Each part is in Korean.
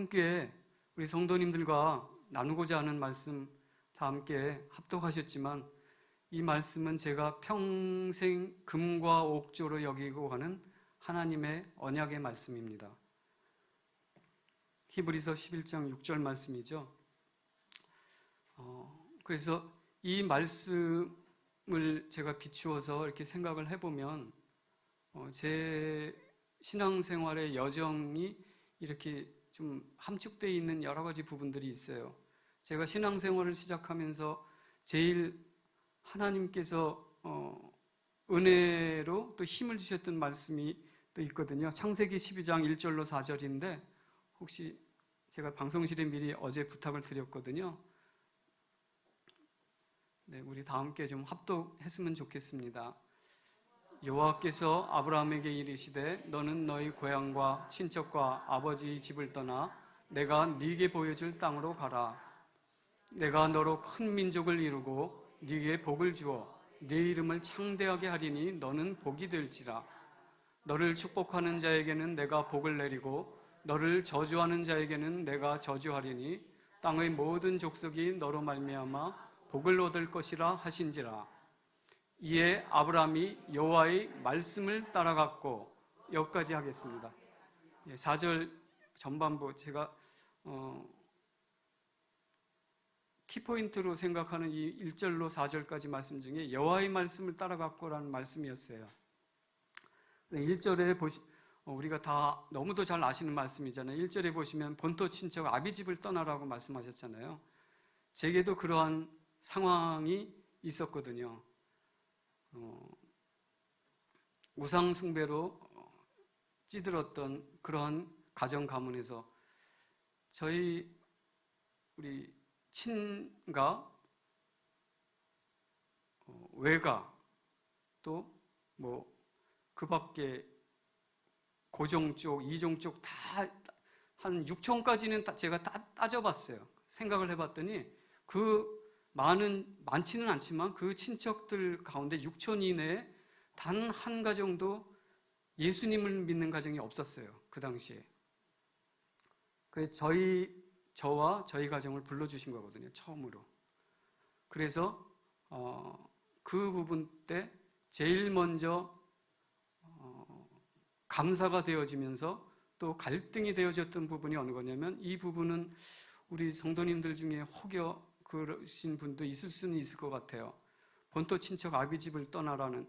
함께 우리 성도님들과 나누고자 하는 말씀 다 함께 합독하셨지만 이 말씀은 제가 평생 금과 옥조로 여기고 가는 하나님의 언약의 말씀입니다. 히브리서 11장 6절 말씀이죠. 그래서 이 말씀을 제가 비추어서 이렇게 생각을 해보면 제 신앙생활의 여정이 이렇게 좀 함축되어 있는 여러 가지 부분들이 있어요. 제가 신앙생활을 시작하면서 제일 하나님께서 은혜로 또 힘을 주셨던 말씀이 또 있거든요. 창세기 12장 1절로 4절인데 혹시 제가 방송실에 미리 어제 부탁을 드렸거든요. 네, 우리 다 함께 좀 합독했으면 좋겠습니다. 여호와께서 아브라함에게 이르시되 너는 너희 고향과 친척과 아버지 집을 떠나 내가 네게 보여줄 땅으로 가라. 내가 너로 큰 민족을 이루고 네게 복을 주어 네 이름을 창대하게 하리니 너는 복이 될지라. 너를 축복하는 자에게는 내가 복을 내리고 너를 저주하는 자에게는 내가 저주하리니 땅의 모든 족속이 너로 말미암아 복을 얻을 것이라 하신지라. 이에 아브라함이 여호와의 말씀을 따라갔고, 여기까지 하겠습니다. 4절 전반부 제가 키포인트로 생각하는 이 1절로 4절까지 말씀 중에 여호와의 말씀을 따라갔고라는 말씀이었어요. 1절에 우리가 다 너무도 잘 아시는 말씀이잖아요. 1절에 보시면 본토 친척 아비집을 떠나라고 말씀하셨잖아요. 제게도 그러한 상황이 있었거든요. 우상 숭배로 찌들었던 그런 가정 가문에서 우리 친가, 외가, 또 그 밖에 고종 쪽, 이종 쪽 다 한 6촌까지는 제가 따져봤어요. 생각을 해봤더니 많지는 않지만 그 친척들 가운데 6촌 이내에 단 한 가정도 예수님을 믿는 가정이 없었어요. 그 당시에. 그래서 저와 저희 가정을 불러주신 거거든요. 처음으로. 그래서 그 부분 때 제일 먼저 감사가 되어지면서 또 갈등이 되어졌던 부분이 어느 거냐면, 이 부분은 우리 성도님들 중에 혹여 그러신 분도 있을 수는 있을 것 같아요. 본토 친척 아비집을 떠나라는,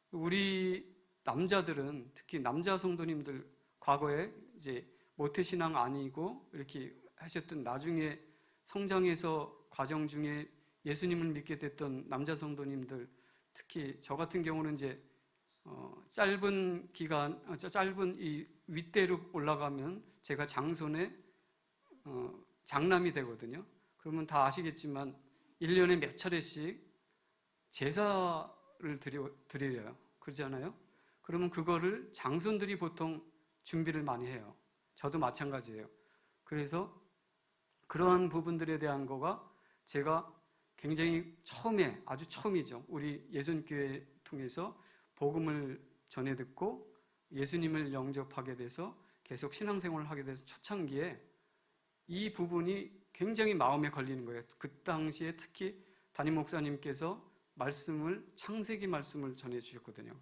우리 남자들은, 특히 남자 성도님들, 과거에 이제 모태신앙 아니고 이렇게 하셨던, 나중에 성장해서 과정 중에 예수님을 믿게 됐던 남자 성도님들, 특히 저 같은 경우는 이제 짧은 이 윗대로 올라가면 제가 장손의 장남이 되거든요. 그러면 다 아시겠지만 1년에 몇 차례씩 제사를 드려요. 그러잖아요. 그러면 그거를 장손들이 보통 준비를 많이 해요. 저도 마찬가지예요. 그래서 그러한 부분들에 대한 거가 제가 굉장히 아주 처음이죠. 우리 예순교회 통해서 복음을 전해 듣고 예수님을 영접하게 돼서 계속 신앙생활을 하게 돼서 초창기에 이 부분이 굉장히 마음에 걸리는 거예요. 그 당시에 특히 담임 목사님께서 창세기 말씀을 전해 주셨거든요.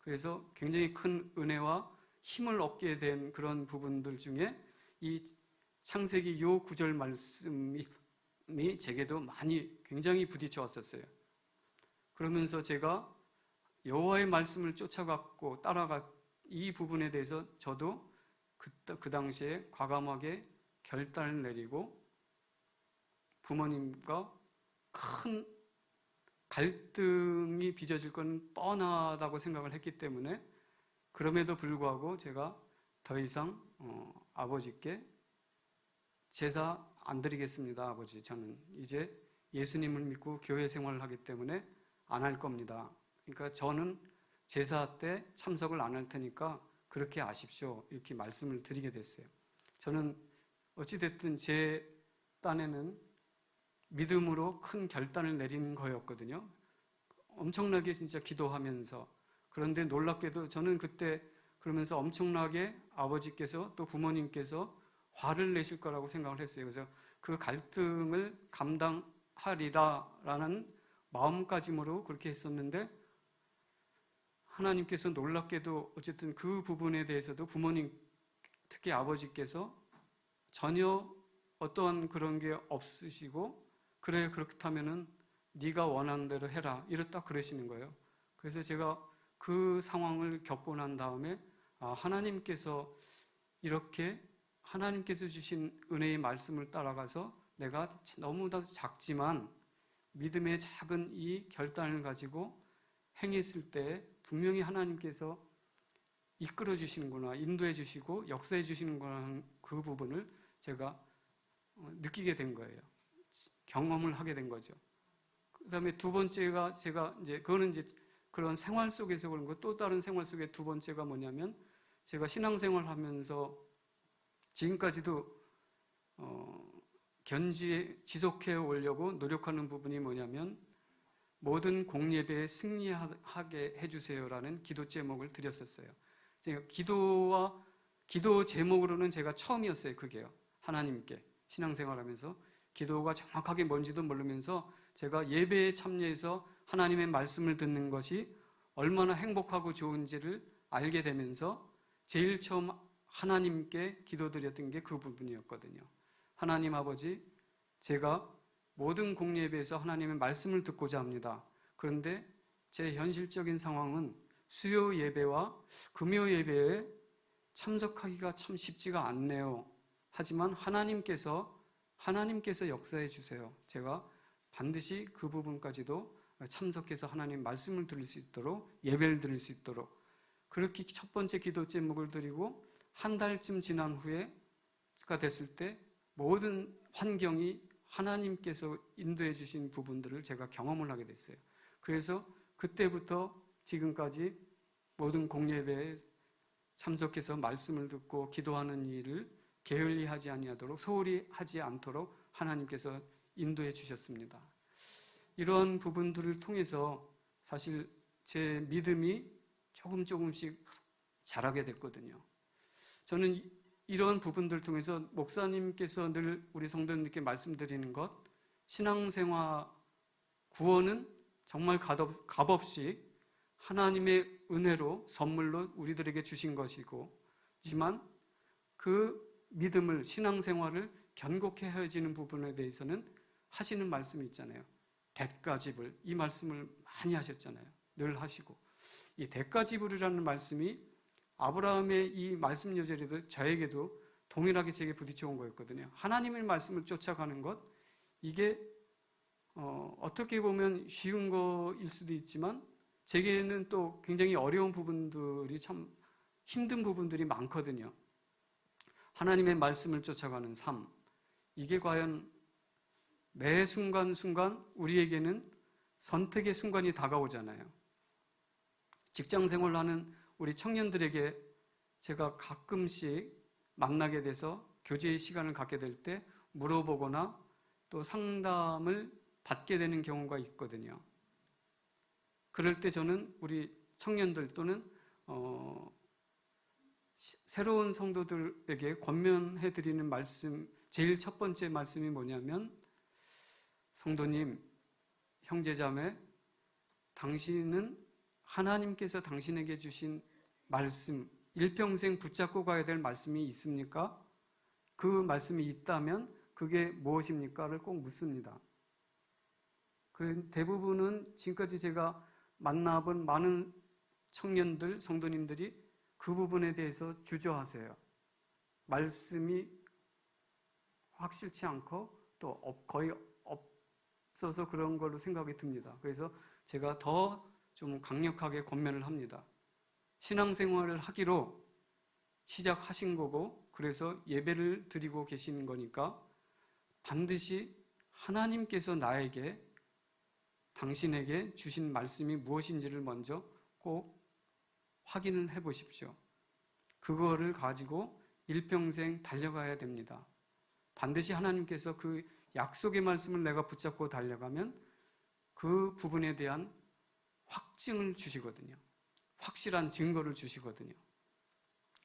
그래서 굉장히 큰 은혜와 힘을 얻게 된 그런 부분들 중에 이 창세기 요 9절 말씀이 제게도 굉장히 부딪혀 왔었어요. 그러면서 제가 여호와의 말씀을 쫓아갔고 이 부분에 대해서 저도 그 당시에 과감하게 결단을 내리고 부모님과 큰 갈등이 빚어질 건 뻔하다고 생각을 했기 때문에, 그럼에도 불구하고 제가 더 이상 아버지께 제사 안 드리겠습니다. 아버지, 저는 이제 예수님을 믿고 교회 생활을 하기 때문에 안 할 겁니다. 그러니까 저는 제사 때 참석을 안 할 테니까 그렇게 아십시오. 이렇게 말씀을 드리게 됐어요. 저는 어찌됐든 제 딴에는 믿음으로 큰 결단을 내린 거였거든요. 엄청나게 진짜 기도하면서. 그런데 놀랍게도 저는 그때 그러면서 엄청나게 아버지께서 또 부모님께서 화를 내실 거라고 생각을 했어요. 그래서 그 갈등을 감당하리라라는 마음가짐으로 그렇게 했었는데, 하나님께서 놀랍게도 어쨌든 그 부분에 대해서도 부모님, 특히 아버지께서 전혀 어떠한 그런 게 없으시고, 그래 그렇다면은 네가 원하는 대로 해라, 이렇다 그러시는 거예요. 그래서 제가 그 상황을 겪고 난 다음에 하나님께서 이렇게 하나님께서 주신 은혜의 말씀을 따라가서 내가 너무나 작지만 믿음의 작은 이 결단을 가지고 행했을 때 분명히 하나님께서 이끌어 주시는구나, 인도해 주시고 역사해 주시는구나, 그 부분을 제가 느끼게 된 거예요. 경험을 하게 된 거죠. 그 다음에 두 번째가 제가 그거는 그런 생활 속에서 그런 거, 또 다른 생활 속에 두 번째가 뭐냐면, 제가 신앙생활 하면서 지금까지도 지속해 오려고 노력하는 부분이 뭐냐면, 모든 공예배에 승리하게 해주세요라는 기도 제목을 드렸었어요. 제가 기도 제목으로는 제가 처음이었어요. 그게요. 하나님께 신앙생활하면서 기도가 정확하게 뭔지도 모르면서 제가 예배에 참여해서 하나님의 말씀을 듣는 것이 얼마나 행복하고 좋은지를 알게 되면서 제일 처음 하나님께 기도드렸던 게 그 부분이었거든요. 하나님 아버지, 제가 모든 공예배에서 하나님의 말씀을 듣고자 합니다. 그런데 제 현실적인 상황은 수요 예배와 금요 예배에 참석하기가 참 쉽지가 않네요. 하지만 하나님께서 역사해 주세요. 제가 반드시 그 부분까지도 참석해서 하나님 말씀을 들을 수 있도록, 예배를 드릴 수 있도록, 그렇게 첫 번째 기도 제목을 드리고 한 달쯤 지난 후에가 됐을 때 모든 환경이 하나님께서 인도해 주신 부분들을 제가 경험을 하게 됐어요. 그래서 그때부터 지금까지 모든 공예배에 참석해서 말씀을 듣고 기도하는 일을 게을리 하지 아니하도록, 소홀히 하지 않도록 하나님께서 인도해 주셨습니다. 이런 부분들을 통해서 사실 제 믿음이 조금씩 자라게 됐거든요. 저는 이런 부분들을 통해서 목사님께서 늘 우리 성도님께 말씀드리는 것, 신앙생활 구원은 정말 값없이 하나님의 은혜로 선물로 우리들에게 주신 것이고, 하지만 그 믿음을, 신앙생활을 견고케 해지는 부분에 대해서는 하시는 말씀이 있잖아요. 대가지불, 이 말씀을 많이 하셨잖아요. 늘 하시고, 이 대가지불이라는 말씀이 아브라함의 이 말씀 요절에도 저에게도 동일하게 제게 부딪혀온 거였거든요. 하나님의 말씀을 쫓아가는 것, 이게 어떻게 보면 쉬운 거일 수도 있지만 제게는 또 굉장히 어려운 부분들이, 참 힘든 부분들이 많거든요. 하나님의 말씀을 쫓아가는 삶, 이게 과연 매 순간순간 우리에게는 선택의 순간이 다가오잖아요. 직장생활을 하는 우리 청년들에게 제가 가끔씩 만나게 돼서 교제의 시간을 갖게 될 때 물어보거나 또 상담을 받게 되는 경우가 있거든요. 그럴 때 저는 우리 청년들 또는 새로운 성도들에게 권면해드리는 말씀, 제일 첫 번째 말씀이 뭐냐면, 성도님, 형제자매, 당신은 하나님께서 당신에게 주신 말씀, 일평생 붙잡고 가야 될 말씀이 있습니까? 그 말씀이 있다면 그게 무엇입니까?를 꼭 묻습니다. 그 대부분은 지금까지 제가 만나본 많은 청년들, 성도님들이 그 부분에 대해서 주저하세요. 말씀이 확실치 않고 또 거의 없어서 그런 걸로 생각이 듭니다. 그래서 제가 더 좀 강력하게 권면을 합니다. 신앙생활을 하기로 시작하신 거고, 그래서 예배를 드리고 계신 거니까 반드시 하나님께서 나에게, 당신에게 주신 말씀이 무엇인지를 먼저 꼭 확인을 해 보십시오. 그거를 가지고 일평생 달려가야 됩니다. 반드시 하나님께서 그 약속의 말씀을 내가 붙잡고 달려가면 그 부분에 대한 확증을 주시거든요. 확실한 증거를 주시거든요.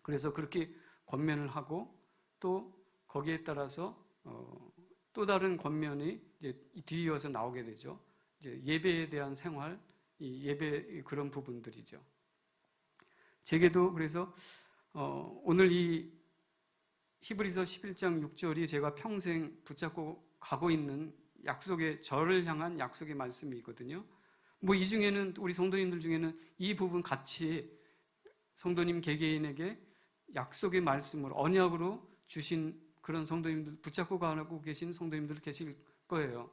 그래서 그렇게 권면을 하고, 또 거기에 따라서 또 다른 권면이 이제 뒤이어서 나오게 되죠. 이제 예배에 대한 생활, 이 예배 그런 부분들이죠. 제게도 그래서 오늘 이 히브리서 11장 6절이 제가 평생 붙잡고 가고 있는 약속의, 저를 향한 약속의 말씀이거든요. 뭐 이 중에는, 우리 성도님들 중에는 이 부분 같이 성도님 개개인에게 약속의 말씀을 언약으로 주신 그런 성도님들, 붙잡고 가고 계신 성도님들 계실 거예요.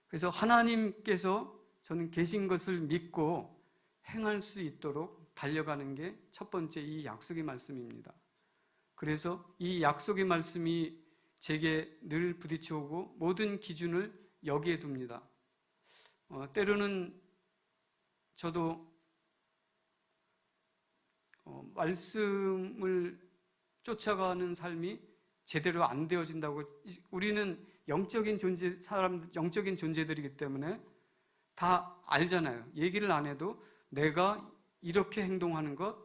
그래서 하나님께서 저는 계신 것을 믿고 행할 수 있도록 달려가는 게 첫 번째 이 약속의 말씀입니다. 그래서 이 약속의 말씀이 제게 늘 부딪혀오고 모든 기준을 여기에 둡니다. 때로는 저도 말씀을 쫓아가는 삶이 제대로 안 되어진다고, 우리는 영적인 존재들이기 때문에 다 알잖아요. 얘기를 안 해도 내가 이렇게 행동하는 것,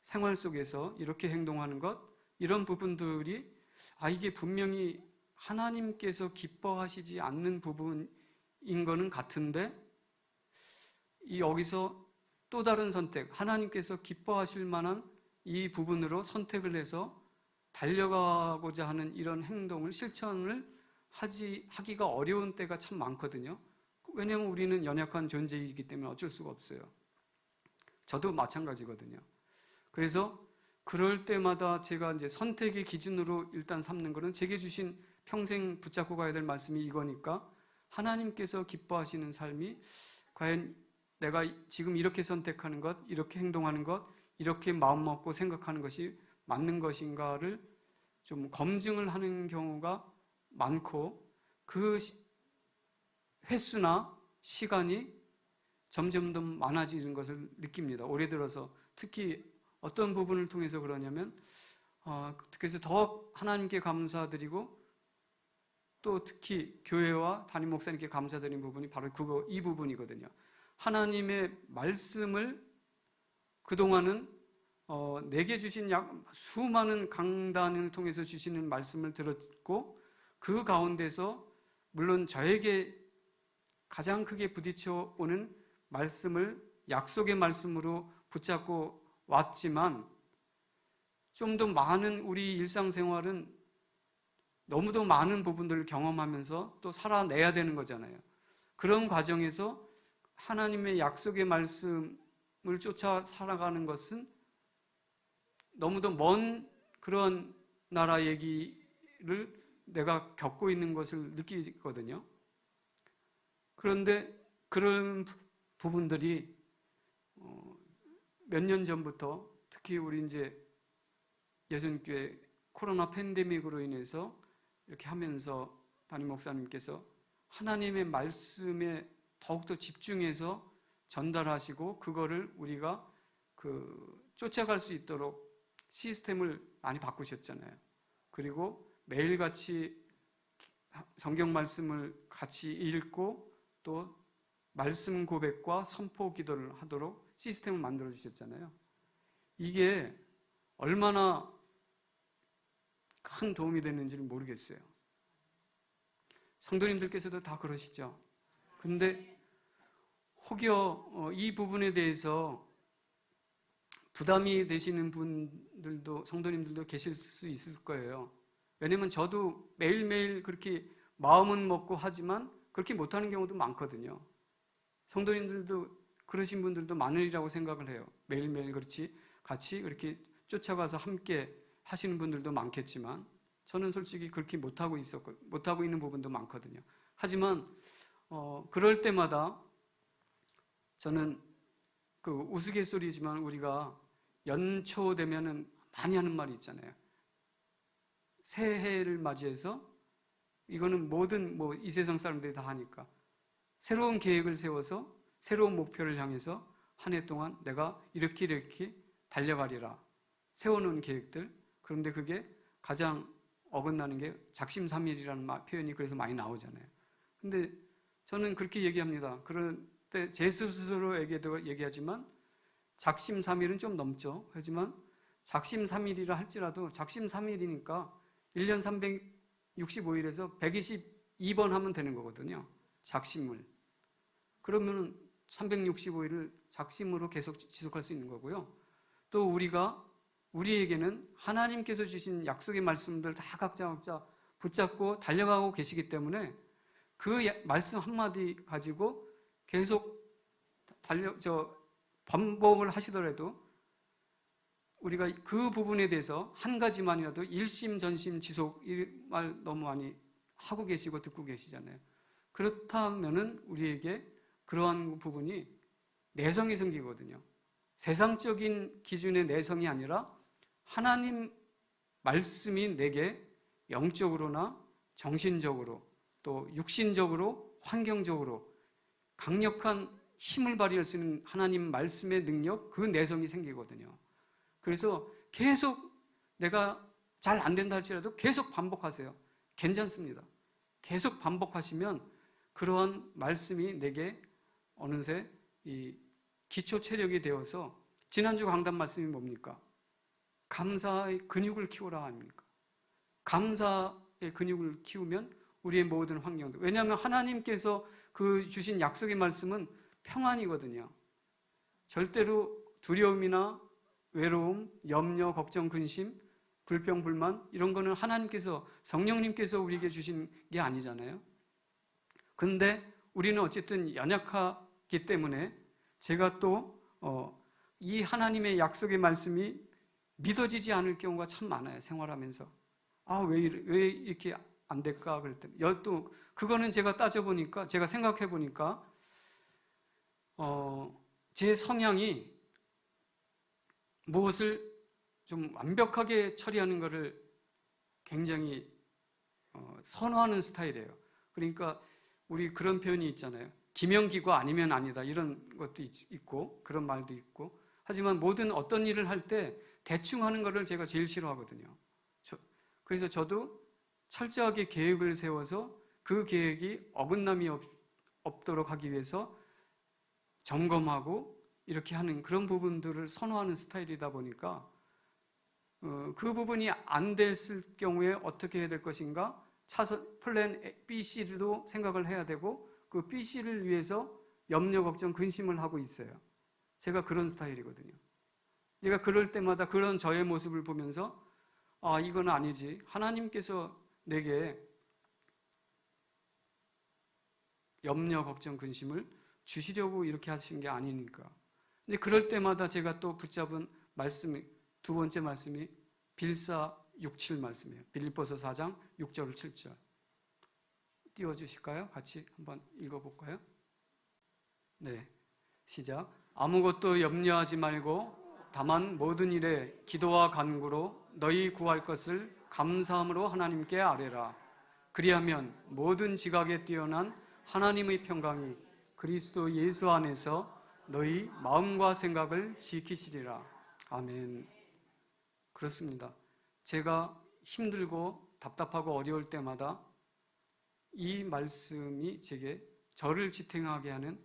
생활 속에서 이렇게 행동하는 것, 이런 부분들이 이게 분명히 하나님께서 기뻐하시지 않는 부분인 거는 같은데, 여기서 또 다른 선택, 하나님께서 기뻐하실 만한 이 부분으로 선택을 해서 달려가고자 하는 이런 행동을, 실천을 하기가 어려운 때가 참 많거든요. 왜냐하면 우리는 연약한 존재이기 때문에 어쩔 수가 없어요. 저도 마찬가지거든요. 그래서 그럴 때마다 제가 이제 선택의 기준으로 일단 삼는 것은 제게 주신 평생 붙잡고 가야 될 말씀이 이거니까, 하나님께서 기뻐하시는 삶이 과연 내가 지금 이렇게 선택하는 것, 이렇게 행동하는 것, 이렇게 마음먹고 생각하는 것이 맞는 것인가를 좀 검증을 하는 경우가 많고, 그 횟수나 시간이 점점 더 많아지는 것을 느낍니다. 올해 들어서 특히 어떤 부분을 통해서 그러냐면, 그래서 더 하나님께 감사드리고 또 특히 교회와 담임 목사님께 감사드리는 부분이 바로 이 부분이거든요. 하나님의 말씀을 그동안은 내게 주신 수많은 강단을 통해서 주시는 말씀을 들었고, 그 가운데서 물론 저에게 가장 크게 부딪혀 오는 말씀을 약속의 말씀으로 붙잡고 왔지만, 좀 더 많은 우리 일상생활은 너무도 많은 부분들을 경험하면서 또 살아내야 되는 거잖아요. 그런 과정에서 하나님의 약속의 말씀을 쫓아 살아가는 것은 너무도 먼 그런 나라 얘기를 내가 겪고 있는 것을 느끼거든요. 그런데 그런 부분들이 몇 년 전부터, 특히 우리 이제 예전교회 코로나 팬데믹으로 인해서 이렇게 하면서 담임 목사님께서 하나님의 말씀에 더욱더 집중해서 전달하시고, 그거를 우리가 쫓아갈 수 있도록 시스템을 많이 바꾸셨잖아요. 그리고 매일같이 성경 말씀을 같이 읽고 또 말씀 고백과 선포 기도를 하도록 시스템을 만들어 주셨잖아요. 이게 얼마나 큰 도움이 됐는지는 모르겠어요. 성도님들께서도 다 그러시죠. 근데 혹여 이 부분에 대해서 부담이 되시는 분들도, 성도님들도 계실 수 있을 거예요. 왜냐면 저도 매일매일 그렇게 마음은 먹고 하지만 그렇게 못하는 경우도 많거든요. 성도님들도 그러신 분들도 많으리라고 생각을 해요. 매일매일 그렇지 같이 그렇게 쫓아가서 함께 하시는 분들도 많겠지만, 저는 솔직히 그렇게 못하고 있는 부분도 많거든요. 하지만 그럴 때마다 저는 우스갯소리지만 우리가 연초 되면은 많이 하는 말이 있잖아요. 새해를 맞이해서, 이거는 모든 이 세상 사람들이 다 하니까, 새로운 계획을 세워서 새로운 목표를 향해서 한 해 동안 내가 이렇게 달려가리라 세워놓은 계획들. 그런데 그게 가장 어긋나는 게 작심삼일이라는 표현이 그래서 많이 나오잖아요. 근데 저는 그렇게 얘기합니다. 그럴 때 제 스스로에게도 얘기하지만 작심삼일은 좀 넘죠. 하지만 작심삼일이라 할지라도 작심삼일이니까 1년 365일에서 122번 하면 되는 거거든요. 작심을. 그러면 365일을 작심으로 계속 지속할 수 있는 거고요. 또 우리에게는 하나님께서 주신 약속의 말씀들 다 각자 붙잡고 달려가고 계시기 때문에 그 말씀 한마디 가지고 계속 반복을 하시더라도 우리가 그 부분에 대해서 한 가지만이라도 일심전심 지속, 이 말 너무 많이 하고 계시고 듣고 계시잖아요. 그렇다면은 우리에게 그러한 부분이 내성이 생기거든요. 세상적인 기준의 내성이 아니라 하나님 말씀이 내게 영적으로나 정신적으로 또 육신적으로 환경적으로 강력한 힘을 발휘할 수 있는 하나님 말씀의 능력, 그 내성이 생기거든요. 그래서 계속 내가 잘 안 된다 할지라도 계속 반복하세요. 괜찮습니다. 계속 반복하시면 그러한 말씀이 내게 어느새 이 기초 체력이 되어서, 지난주 강단 말씀이 뭡니까? 감사의 근육을 키우라 아닙니까? 감사의 근육을 키우면 우리의 모든 환경도, 왜냐하면 하나님께서 그 주신 약속의 말씀은 평안이거든요. 절대로 두려움이나 외로움, 염려, 걱정, 근심, 불평, 불만 이런 거는 하나님께서, 성령님께서 우리에게 주신 게 아니잖아요. 근데 우리는 어쨌든 연약하기 때문에 제가 또 이 하나님의 약속의 말씀이 믿어지지 않을 경우가 참 많아요. 생활하면서. 왜 이렇게 안 될까? 그랬더니 또 그거는 제가 따져보니까, 제가 생각해보니까 제 성향이 무엇을 좀 완벽하게 처리하는 것을 굉장히 선호하는 스타일이에요. 그러니까 우리 그런 표현이 있잖아요. 기명기과 아니면 아니다, 이런 것도 있고 그런 말도 있고. 하지만 모든 어떤 일을 할 때 대충 하는 것을 제가 제일 싫어하거든요. 그래서 저도 철저하게 계획을 세워서 그 계획이 어긋남이 없도록 하기 위해서 점검하고 이렇게 하는 그런 부분들을 선호하는 스타일이다 보니까 그 부분이 안 됐을 경우에 어떻게 해야 될 것인가, 차선 플랜 B, C도 생각을 해야 되고 그 B, C를 위해서 염려, 걱정, 근심을 하고 있어요. 제가 그런 스타일이거든요. 제가 그럴 때마다 그런 저의 모습을 보면서 이건 아니지, 하나님께서 내게 염려, 걱정, 근심을 주시려고 이렇게 하신 게 아니니까. 근데 그럴 때마다 제가 또 붙잡은 말씀이, 두 번째 말씀이 빌사 6.7 말씀이에요. 빌립보서 4장 6절 7절 띄워주실까요? 같이 한번 읽어볼까요? 네, 시작. 아무것도 염려하지 말고 다만 모든 일에 기도와 간구로 너희 구할 것을 감사함으로 하나님께 아뢰라. 그리하면 모든 지각에 뛰어난 하나님의 평강이 그리스도 예수 안에서 너희 마음과 생각을 지키시리라. 아멘. 그렇습니다. 제가 힘들고 답답하고 어려울 때마다 이 말씀이 제게 저를 지탱하게 하는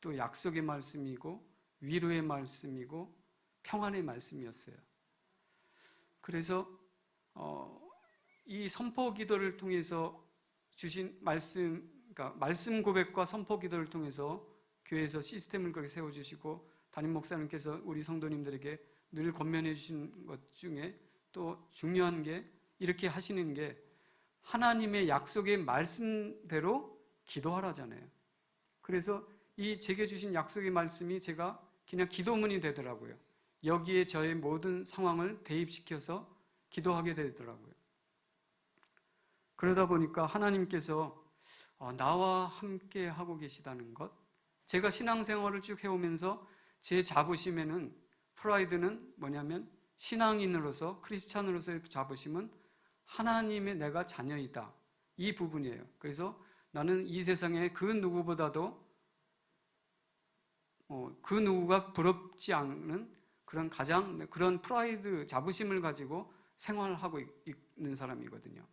또 약속의 말씀이고 위로의 말씀이고 평안의 말씀이었어요. 그래서 이 선포 기도를 통해서 주신 말씀, 그러니까 말씀 고백과 선포 기도를 통해서 교회에서 시스템을 그렇게 세워주시고 담임 목사님께서 우리 성도님들에게 늘 권면해 주신 것 중에 또 중요한 게, 이렇게 하시는 게 하나님의 약속의 말씀대로 기도하라잖아요. 그래서 이 제게 주신 약속의 말씀이 제가 그냥 기도문이 되더라고요. 여기에 저의 모든 상황을 대입시켜서 기도하게 되더라고요. 그러다 보니까 하나님께서 나와 함께 하고 계시다는 것, 제가 신앙생활을 쭉 해오면서 제 자부심에는, 프라이드는 뭐냐면 신앙인으로서, 크리스찬으로서의 자부심은 하나님의 내가 자녀이다, 이 부분이에요. 그래서 나는 이 세상에 그 누구보다도 그 누구가 부럽지 않은 그런 프라이드, 자부심을 가지고 생활하고 있는 사람이거든요.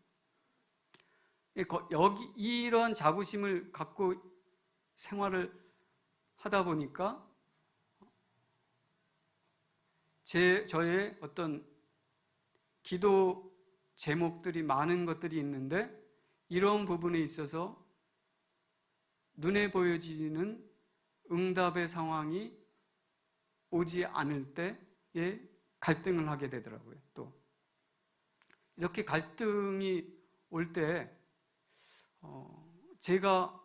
여기 이런 자부심을 갖고 생활을 하다 보니까 저의 어떤 기도 제목들이 많은 것들이 있는데 이런 부분에 있어서 눈에 보여지는 응답의 상황이 오지 않을 때에 갈등을 하게 되더라고요. 또 이렇게 갈등이 올 때 제가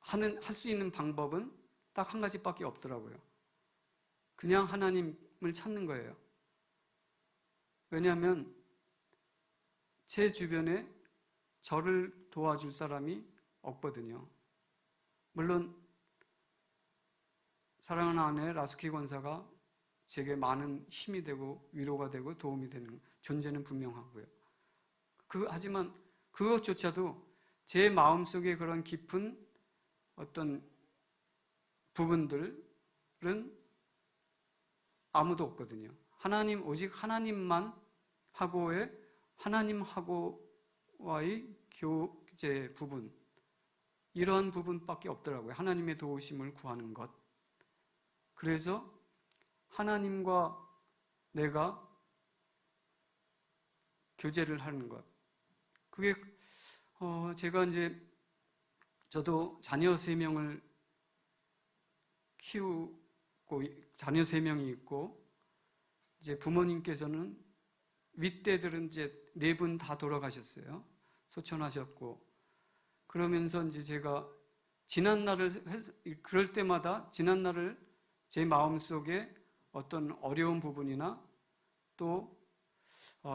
할 수 있는 방법은 딱 한 가지밖에 없더라고요. 그냥 하나님을 찾는 거예요. 왜냐하면 제 주변에 저를 도와줄 사람이 없거든요. 물론 사랑하는 아내 라스키 권사가 제게 많은 힘이 되고 위로가 되고 도움이 되는 존재는 분명하고요. 하지만 그것조차도 제 마음속에 그런 깊은 어떤 부분들은 아무도 없거든요. 오직 하나님만 하나님하고와의 교제 부분, 이러한 부분밖에 없더라고요. 하나님의 도우심을 구하는 것. 그래서 하나님과 내가 교제를 하는 것. 그게 제가 이제 저도 자녀 3명을 키우고 자녀 3명이 있고 이제 부모님께서는 윗대들은 이제 4분 다 돌아가셨어요. 소천하셨고 그러면서 이제 제가 그럴 때마다 지난날을 제 마음속에 어떤 어려운 부분이나 또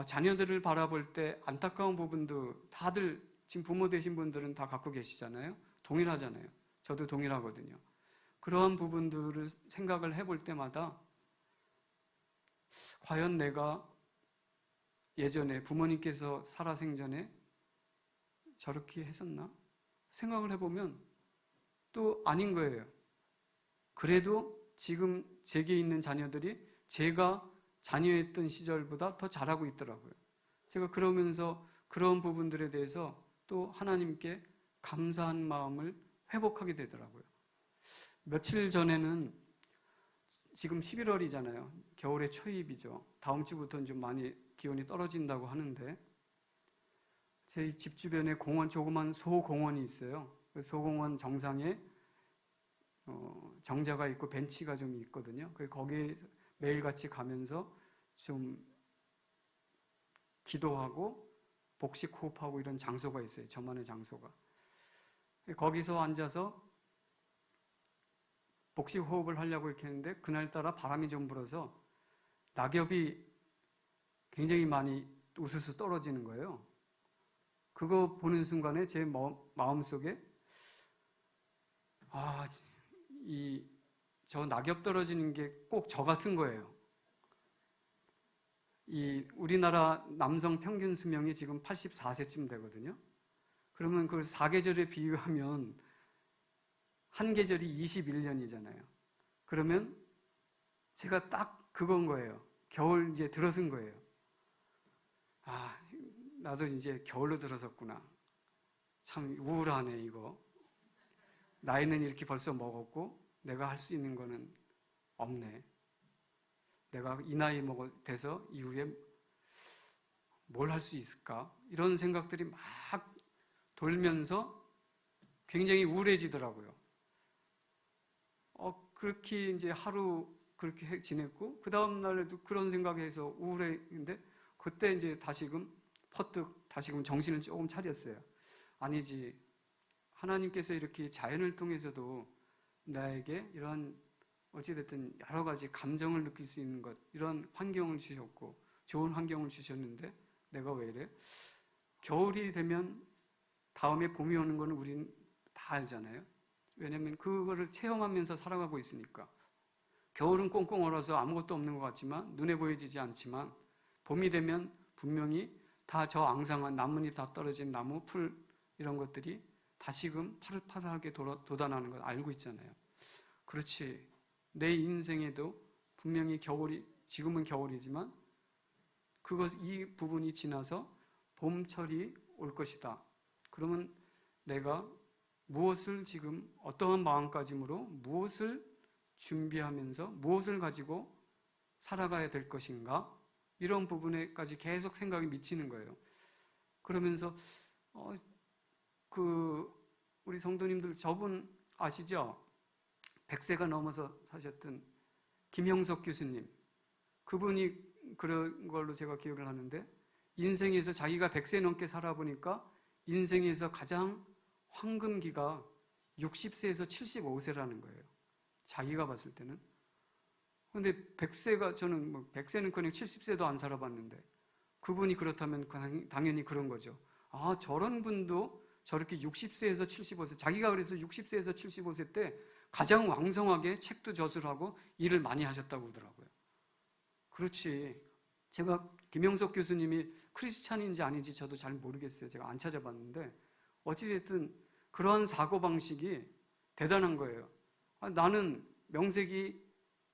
자녀들을 바라볼 때 안타까운 부분도 다들 지금 부모 되신 분들은 다 갖고 계시잖아요. 동일하잖아요. 저도 동일하거든요. 그러한 부분들을 생각을 해볼 때마다 과연 내가 예전에 부모님께서 살아생전에 저렇게 했었나? 생각을 해보면 또 아닌 거예요. 그래도 지금 제게 있는 자녀들이 제가 자녀였던 시절보다 더 잘하고 있더라고요. 제가 그러면서 그런 부분들에 대해서 또 하나님께 감사한 마음을 회복하게 되더라고요. 며칠 전에는 지금 11월이잖아요. 겨울의 초입이죠. 다음 주부터는 좀 많이 기온이 떨어진다고 하는데 제 집 주변에 조그만 소공원이 있어요. 그 소공원 정상에 정자가 있고 벤치가 좀 있거든요. 거기에 매일같이 가면서 좀 기도하고 복식 호흡하고 이런 장소가 있어요. 저만의 장소가. 거기서 앉아서 복식 호흡을 하려고 이렇게 했는데 그날따라 바람이 좀 불어서 낙엽이 굉장히 많이 우수수 떨어지는 거예요. 그거 보는 순간에 제 마음속에 저 낙엽 떨어지는 게 꼭 저 같은 거예요. 우리나라 남성 평균 수명이 지금 84세쯤 되거든요. 그러면 그 4계절에 비유하면 한 계절이 21년이잖아요. 그러면 제가 딱 그건 거예요. 겨울 이제 들어선 거예요. 나도 이제 겨울로 들어섰구나. 참 우울하네, 이거. 나이는 이렇게 벌써 먹었고 내가 할 수 있는 거는 없네. 내가 이 나이 돼서 이후에 뭘 할 수 있을까? 이런 생각들이 막 돌면서 굉장히 우울해지더라고요. 그렇게 이제 하루 그렇게 지냈고 그 다음 날에도 그런 생각해서 우울했는데 그때 이제 다시금 퍼뜩 정신을 조금 차렸어요. 아니지, 하나님께서 이렇게 자연을 통해서도 나에게 이런 어찌됐든 여러 가지 감정을 느낄 수 있는 것, 이런 환경을 주셨고 좋은 환경을 주셨는데 내가 왜 이래? 겨울이 되면 다음에 봄이 오는 거는 우린 다 알잖아요. 왜냐하면 그거를 체험하면서 살아가고 있으니까. 겨울은 꽁꽁 얼어서 아무것도 없는 것 같지만 눈에 보여지지 않지만 봄이 되면 분명히 다 저 앙상한 나뭇잎 다 떨어진 나무, 풀 이런 것들이 다시금 파릇파릇하게 돋아나는 걸 알고 있잖아요. 그렇지. 내 인생에도 분명히 지금은 겨울이지만 이 부분이 지나서 봄철이 올 것이다. 그러면 내가 무엇을 지금 어떠한 마음가짐으로 무엇을 준비하면서 무엇을 가지고 살아가야 될 것인가? 이런 부분에까지 계속 생각이 미치는 거예요. 그러면서 우리 성도님들 저분 아시죠? 100세가 넘어서 사셨던 김형석 교수님, 그분이 그런 걸로 제가 기억을 하는데, 인생에서 자기가 100세 넘게 살아보니까 인생에서 가장 황금기가 60세에서 75세라는 거예요. 자기가 봤을 때는. 근데 100세가, 저는 100세는커녕 70세도 안 살아봤는데, 그분이 그렇다면 당연히 그런 거죠. 아, 저런 분도 저렇게 60세에서 75세, 자기가 그래서 60세에서 75세 때 가장 왕성하게 책도 저술하고 일을 많이 하셨다고 그러더라고요. 그렇지. 제가 김영석 교수님이 크리스찬인지 아닌지 저도 잘 모르겠어요. 제가 안 찾아봤는데 어찌됐든 그러한 사고방식이 대단한 거예요. 나는 명색이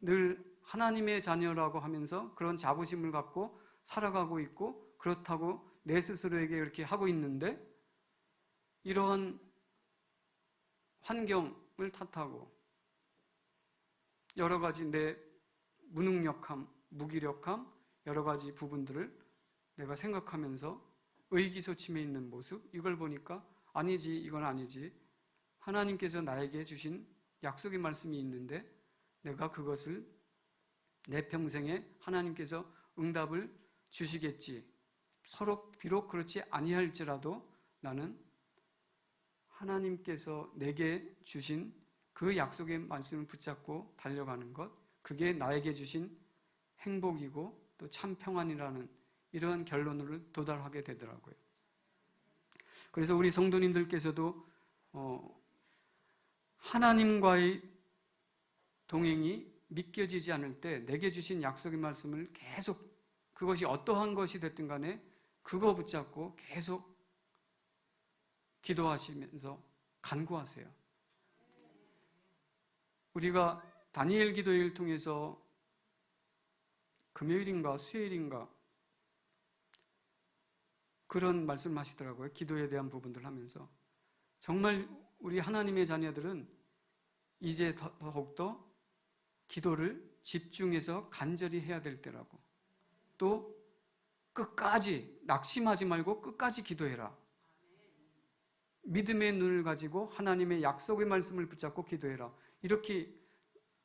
늘 하나님의 자녀라고 하면서 그런 자부심을 갖고 살아가고 있고, 그렇다고 내 스스로에게 이렇게 하고 있는데 이러한 환경을 탓하고 여러 가지 내 무능력함, 무기력함, 여러 가지 부분들을 내가 생각하면서 의기소침해 있는 모습, 이걸 보니까 아니지, 이건 아니지. 하나님께서 나에게 주신 약속의 말씀이 있는데 내가 그것을 내 평생에 하나님께서 응답을 주시겠지. 서로 비록 그렇지 아니할지라도 나는 하나님께서 내게 주신 그 약속의 말씀을 붙잡고 달려가는 것, 그게 나에게 주신 행복이고 또 참 평안이라는 이러한 결론으로 도달하게 되더라고요. 그래서 우리 성도님들께서도 하나님과의 동행이 믿겨지지 않을 때 내게 주신 약속의 말씀을 계속, 그것이 어떠한 것이 됐든 간에 그거 붙잡고 계속 기도하시면서 간구하세요. 우리가 다니엘 기도회를 통해서 금요일인가 수요일인가 그런 말씀을 하시더라고요. 기도에 대한 부분들 하면서 정말 우리 하나님의 자녀들은 이제 더욱더 기도를 집중해서 간절히 해야 될 때라고, 또 끝까지 낙심하지 말고 끝까지 기도해라. 믿음의 눈을 가지고 하나님의 약속의 말씀을 붙잡고 기도해라. 이렇게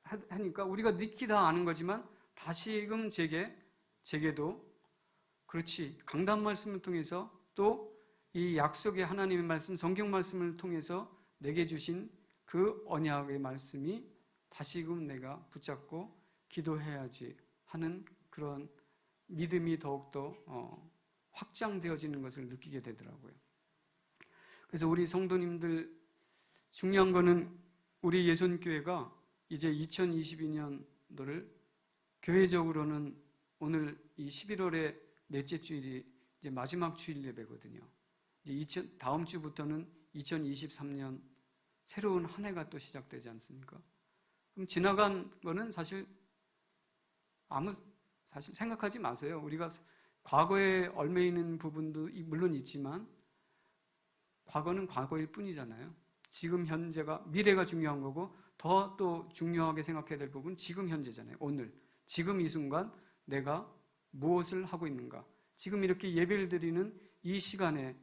하니까 우리가 느끼 다 아는 거지만 다시금 제게도 그렇지, 강단 말씀을 통해서 또 이 약속의 하나님의 말씀, 성경 말씀을 통해서 내게 주신 그 언약의 말씀이 다시금 내가 붙잡고 기도해야지 하는 그런 믿음이 더욱더 확장되어지는 것을 느끼게 되더라고요. 그래서 우리 성도님들, 중요한 거는 우리 예손교회가 이제 2022년도를 교회적으로는 오늘 이 11월의 넷째 주일이 이제 마지막 주일 예배거든요. 이제 다음 주부터는 2023년 새로운 한 해가 또 시작되지 않습니까? 그럼 지나간 거는 사실 생각하지 마세요. 우리가 과거에 얽매 있는 부분도 물론 있지만 과거는 과거일 뿐이잖아요. 지금 현재가, 미래가 중요한 거고 더 또 중요하게 생각해야 될 부분은 지금 현재잖아요. 오늘, 지금 이 순간 내가 무엇을 하고 있는가. 지금 이렇게 예배를 드리는 이 시간에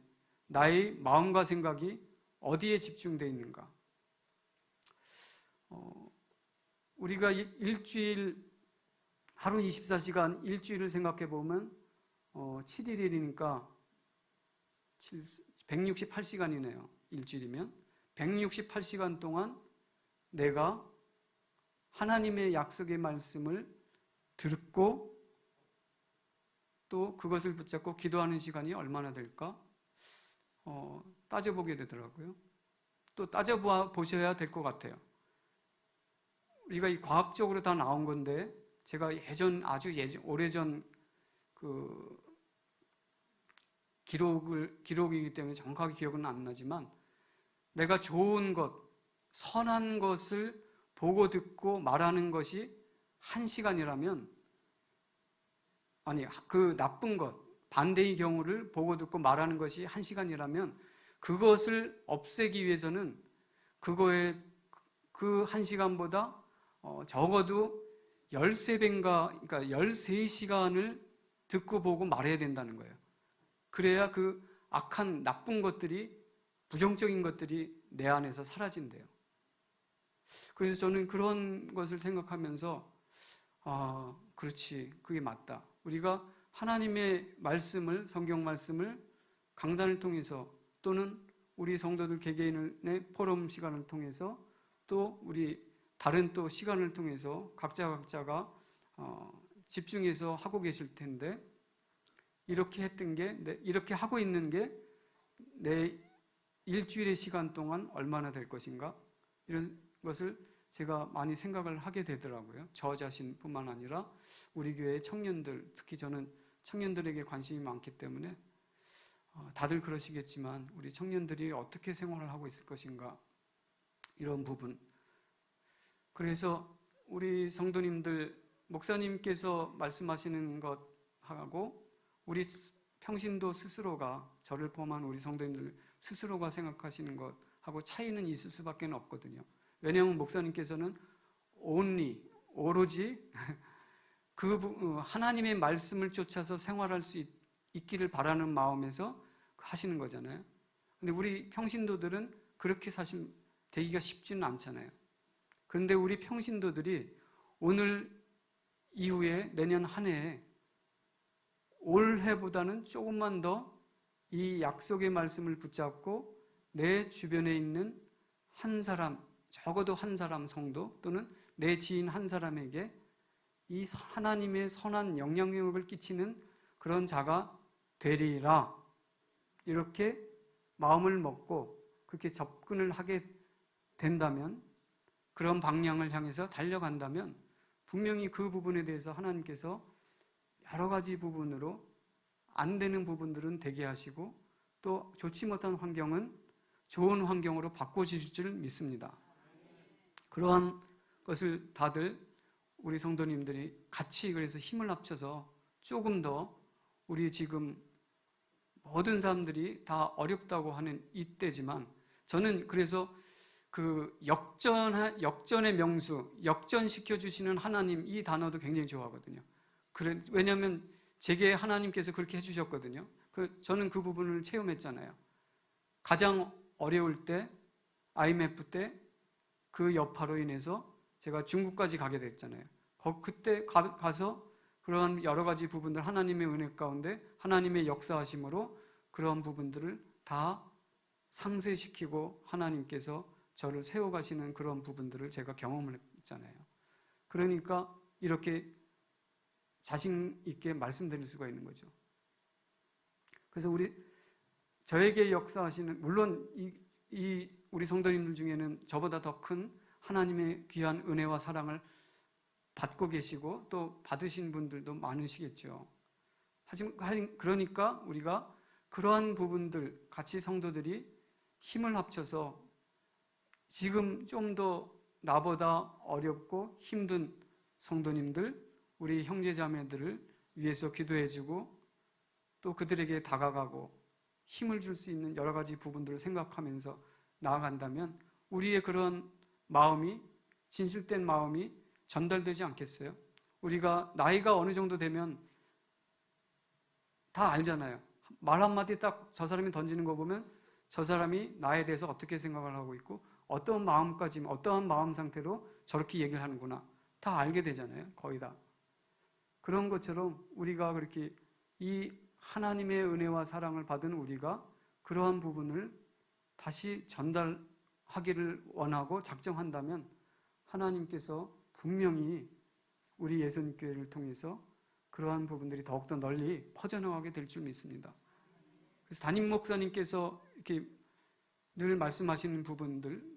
나의 마음과 생각이 어디에 집중되어 있는가. 우리가 일주일, 하루 24시간 일주일을 생각해 보면 7일이니까 168시간이네요. 일주일이면 168시간 동안 내가 하나님의 약속의 말씀을 듣고 또 그것을 붙잡고 기도하는 시간이 얼마나 될까? 따져보게 되더라고요. 또 따져보셔야 될 것 같아요. 우리가 이 과학적으로 다 나온 건데, 제가 아주 오래전 그 기록이기 때문에 정확하게 기억은 안 나지만, 내가 좋은 것, 선한 것을 보고 듣고 말하는 것이 1시간이라면, 아니, 그 나쁜 것, 반대의 경우를 보고 듣고 말하는 것이 1시간이라면 그것을 없애기 위해서는 그거에 그 1시간보다 적어도 13배인가, 그러니까 13시간을 듣고 보고 말해야 된다는 거예요. 그래야 그 악한 나쁜 것들이, 부정적인 것들이 내 안에서 사라진대요. 그래서 저는 그런 것을 생각하면서 그렇지, 그게 맞다. 우리가 하나님의 말씀을, 성경 말씀을 강단을 통해서 또는 우리 성도들 개개인의 포럼 시간을 통해서 또 우리 다른 또 시간을 통해서 각자가 집중해서 하고 계실 텐데, 이렇게 했던 게, 이렇게 하고 있는 게 내 일주일의 시간 동안 얼마나 될 것인가? 이런 것을 제가 많이 생각을 하게 되더라고요. 저 자신뿐만 아니라 우리 교회 청년들, 특히 저는 청년들에게 관심이 많기 때문에 다들 그러시겠지만 우리 청년들이 어떻게 생활을 하고 있을 것인가, 이런 부분. 그래서 우리 성도님들, 목사님께서 말씀하시는 것하고 우리 평신도 스스로가, 저를 포함한 우리 성도님들 스스로가 생각하시는 것하고 차이는 있을 수밖에 없거든요. 왜냐하면 목사님께서는 오로지 하나님의 말씀을 쫓아서 생활할 수 있기를 바라는 마음에서 하시는 거잖아요. 근데 우리 평신도들은 그렇게 사실 되기가 쉽지는 않잖아요. 그런데 우리 평신도들이 오늘 이후에 내년 한 해에 올해보다는 조금만 더 이 약속의 말씀을 붙잡고 내 주변에 있는 한 사람, 적어도 한 사람 성도 또는 내 지인 한 사람에게 이 하나님의 선한 영향력을 끼치는 그런 자가 되리라, 이렇게 마음을 먹고 그렇게 접근을 하게 된다면, 그런 방향을 향해서 달려간다면 분명히 그 부분에 대해서 하나님께서 여러 가지 부분으로 안 되는 부분들은 되게 하시고 또 좋지 못한 환경은 좋은 환경으로 바꿔주실 줄 믿습니다. 그러한 것을 다들 우리 성도님들이 같이 그래서 힘을 합쳐서 조금 더, 우리 지금 모든 사람들이 다 어렵다고 하는 이때지만, 저는 그래서 그 역전의 명수, 역전시켜 주시는 하나님, 이 단어도 굉장히 좋아하거든요. 왜냐하면 제게 하나님께서 그렇게 해주셨거든요. 저는 그 부분을 체험했잖아요. 가장 어려울 때, IMF 때 그 여파로 인해서 제가 중국까지 가게 됐잖아요. 그때 가서 그런 여러 가지 부분들, 하나님의 은혜 가운데 하나님의 역사하심으로 그런 부분들을 다 상쇄시키고 하나님께서 저를 세워가시는 그런 부분들을 제가 경험을 했잖아요. 그러니까 이렇게 자신 있게 말씀드릴 수가 있는 거죠. 그래서 저에게 역사하시는, 물론 우리 성도님들 중에는 저보다 더 큰 하나님의 귀한 은혜와 사랑을 받고 계시고 또 받으신 분들도 많으시겠죠. 그러니까 우리가 그러한 부분들, 같이 성도들이 힘을 합쳐서 지금 좀 더 나보다 어렵고 힘든 성도님들, 우리 형제자매들을 위해서 기도해주고 또 그들에게 다가가고 힘을 줄 수 있는 여러 가지 부분들을 생각하면서 나아간다면 우리의 그런 마음이, 진실된 마음이 전달되지 않겠어요? 우리가 나이가 어느 정도 되면 다 알잖아요. 말 한마디 딱 저 사람이 던지는 거 보면 저 사람이 나에 대해서 어떻게 생각을 하고 있고 어떠한 마음까지, 어떠한 마음 상태로 저렇게 얘기를 하는구나, 다 알게 되잖아요. 거의 다. 그런 것처럼 우리가 그렇게 이 하나님의 은혜와 사랑을 받은 우리가 그러한 부분을 다시 전달하기를 원하고 작정한다면 하나님께서 분명히 우리 예수님교회를 통해서 그러한 부분들이 더욱더 널리 퍼져나가게 될 줄 믿습니다. 그래서 담임 목사님께서 이렇게 늘 말씀하시는 부분들,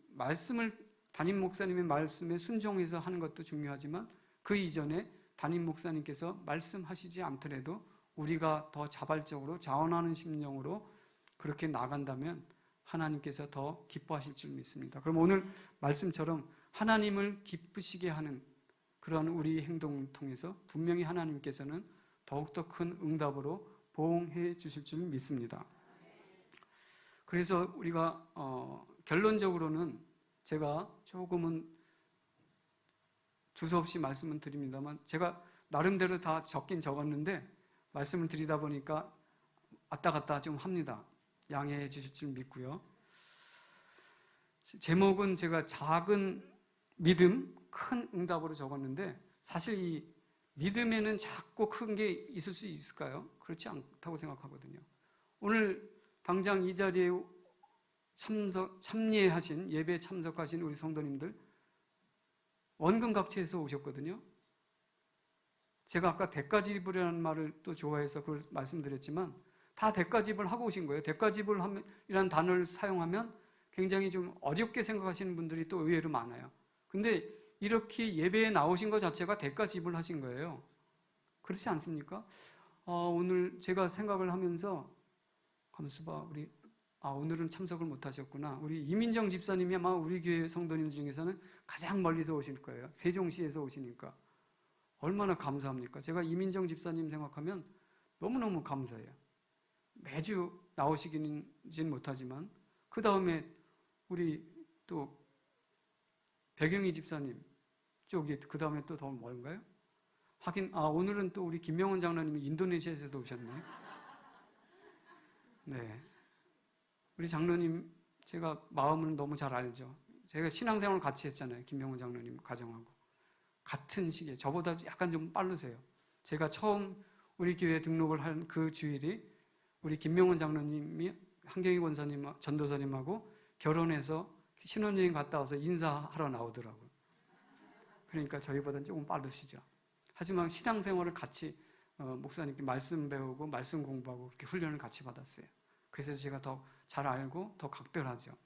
담임 목사님의 말씀에 순종해서 하는 것도 중요하지만 그 이전에 담임 목사님께서 말씀하시지 않더라도 우리가 더 자발적으로 자원하는 심령으로 그렇게 나간다면 하나님께서 더 기뻐하실 줄 믿습니다. 그럼 오늘 말씀처럼 하나님을 기쁘시게 하는 그런 우리 행동을 통해서 분명히 하나님께서는 더욱더 큰 응답으로 보응해 주실 줄 믿습니다. 그래서 우리가 결론적으로는 제가 조금은 두서없이 말씀을 드립니다만 제가 나름대로 다 적긴 적었는데 말씀을 드리다 보니까 왔다 갔다 좀 합니다. 양해해 주실 줄 믿고요. 제목은 제가 작은 믿음, 큰 응답으로 적었는데 사실 이 믿음에는 작고 큰 게 있을 수 있을까요? 그렇지 않다고 생각하거든요. 오늘 당장 이 자리에 참여하신, 예배에 참석하신 우리 성도님들 원금각처에서 오셨거든요. 제가 아까 대가지불이라는 말을 또 좋아해서 그걸 말씀드렸지만 다 대가지불 하고 오신 거예요. 대가지불이라는 단어를 사용하면 굉장히 좀 어렵게 생각하시는 분들이 또 의외로 많아요. 근데 이렇게 예배에 나오신 것 자체가 대가지불 하신 거예요. 그렇지 않습니까? 오늘 제가 생각을 하면서 가만있어 봐. 오늘은 참석을 못 하셨구나. 우리 이민정 집사님이 아마 우리 교회 성도님 중에서는 가장 멀리서 오실 거예요. 세종시에서 오시니까. 얼마나 감사합니까? 제가 이민정 집사님 생각하면 너무너무 감사해요. 매주 나오시기는 못하지만 그 다음에 우리 또 배경희 집사님 쪽이 그 다음에 또 더 뭔가요? 하긴 오늘은 또 우리 김명훈 장로님이 인도네시아에서도 오셨네요. 네, 우리 장로님 제가 마음은 너무 잘 알죠. 제가 신앙생활을 같이 했잖아요. 김명훈 장로님 가정하고 같은 시기에 저보다 약간 좀 빠르세요. 제가 처음 우리 교회 등록을 한 그 주일이 우리 김명훈 장로님이 한경희 권사님, 전도사님하고 결혼해서 신혼여행 갔다 와서 인사하러 나오더라고요. 그러니까 저희보다는 조금 빠르시죠. 하지만 신앙생활을 같이 목사님께 말씀 배우고 말씀 공부하고 그렇게 훈련을 같이 받았어요. 그래서 제가 더 잘 알고 더 각별하죠.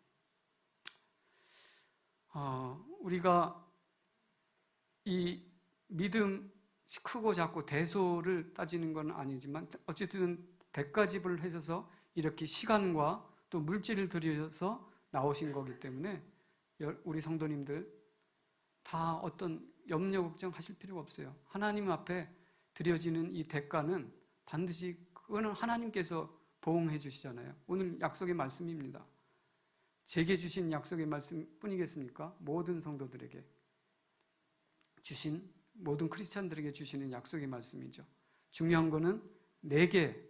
우리가 이 믿음 크고 작고 대소를 따지는 건 아니지만 어쨌든 대가집을 하셔서 이렇게 시간과 또 물질을 들여서 나오신 거기 때문에 우리 성도님들 다 어떤 염려 걱정하실 필요가 없어요. 하나님 앞에 드려지는 이 대가는 반드시 그거는 하나님께서 보응해 주시잖아요. 오늘 약속의 말씀입니다. 제게 주신 약속의 말씀 뿐이겠습니까? 모든 성도들에게 주신, 모든 크리스찬들에게 주시는 약속의 말씀이죠. 중요한 거는 내게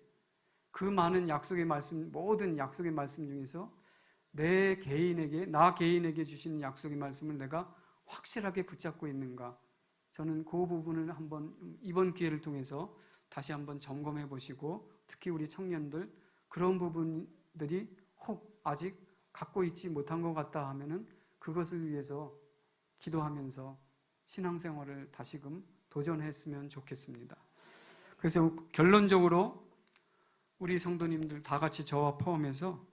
그 많은 약속의 말씀, 모든 약속의 말씀 중에서 나 개인에게 주시는 약속의 말씀을 내가 확실하게 붙잡고 있는가? 저는 그 부분을 한번 이번 기회를 통해서 다시 한번 점검해 보시고, 특히 우리 청년들 그런 부분들이 혹 아직 갖고 있지 못한 것 같다 하면은 그것을 위해서 기도하면서 신앙생활을 다시금 도전했으면 좋겠습니다. 그래서 결론적으로 우리 성도님들 다 같이 저와 포함해서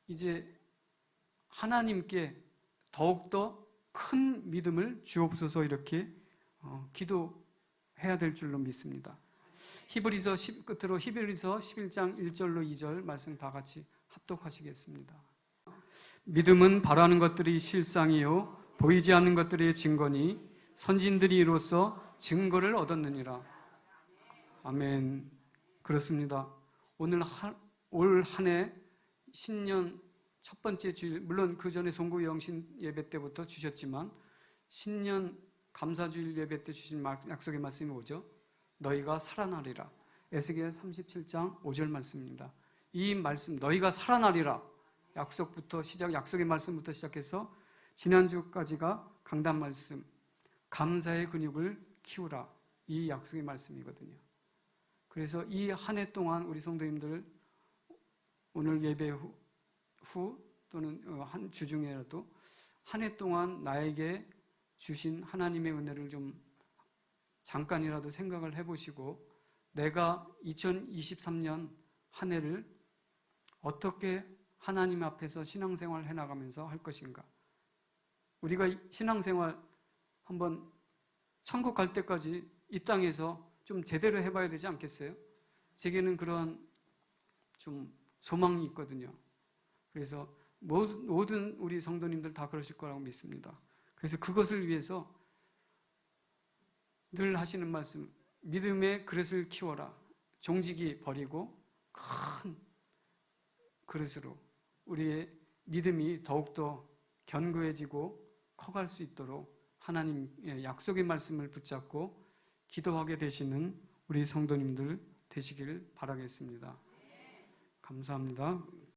이제 하나님께 더욱더 큰 믿음을 주옵소서 이렇게 기도해야 될 줄로 믿습니다. 끝으로 히브리서 11장 1절로 2절 말씀 다 같이 합독하시겠습니다. 믿음은 바라는 것들이 실상이요 보이지 않는 것들의 증거니 선진들이 이로써 증거를 얻었느니라. 아멘. 그렇습니다. 올 한 해 신년 첫 번째 주일, 물론 그 전에 송구 영신 예배 때부터 주셨지만 신년 감사주일 예배 때 주신 약속의 말씀이 뭐죠? 너희가 살아나리라. 에스겔 37장 5절 말씀입니다. 이 말씀 너희가 살아나리라 약속의 말씀부터 시작해서 지난주까지가 강단 말씀, 감사의 근육을 키우라, 이 약속의 말씀이거든요. 그래서 이 한 해 동안 우리 성도님들 오늘 예배 후 또는 한 주 중에라도 한 해 동안 나에게 주신 하나님의 은혜를 좀 잠깐이라도 생각을 해보시고 내가 2023년 한 해를 어떻게 하나님 앞에서 신앙생활을 해나가면서 할 것인가. 우리가 신앙생활 한번 천국 갈 때까지 이 땅에서 좀 제대로 해봐야 되지 않겠어요? 제게는 그런 좀 소망이 있거든요. 그래서 모든 우리 성도님들 다 그러실 거라고 믿습니다. 그래서 그것을 위해서 늘 하시는 말씀, 믿음의 그릇을 키워라. 종지기 버리고 큰 그릇으로 우리의 믿음이 더욱더 견고해지고 커갈 수 있도록 하나님의 약속의 말씀을 붙잡고 기도하게 되시는 우리 성도님들 되시길 바라겠습니다. 감사합니다.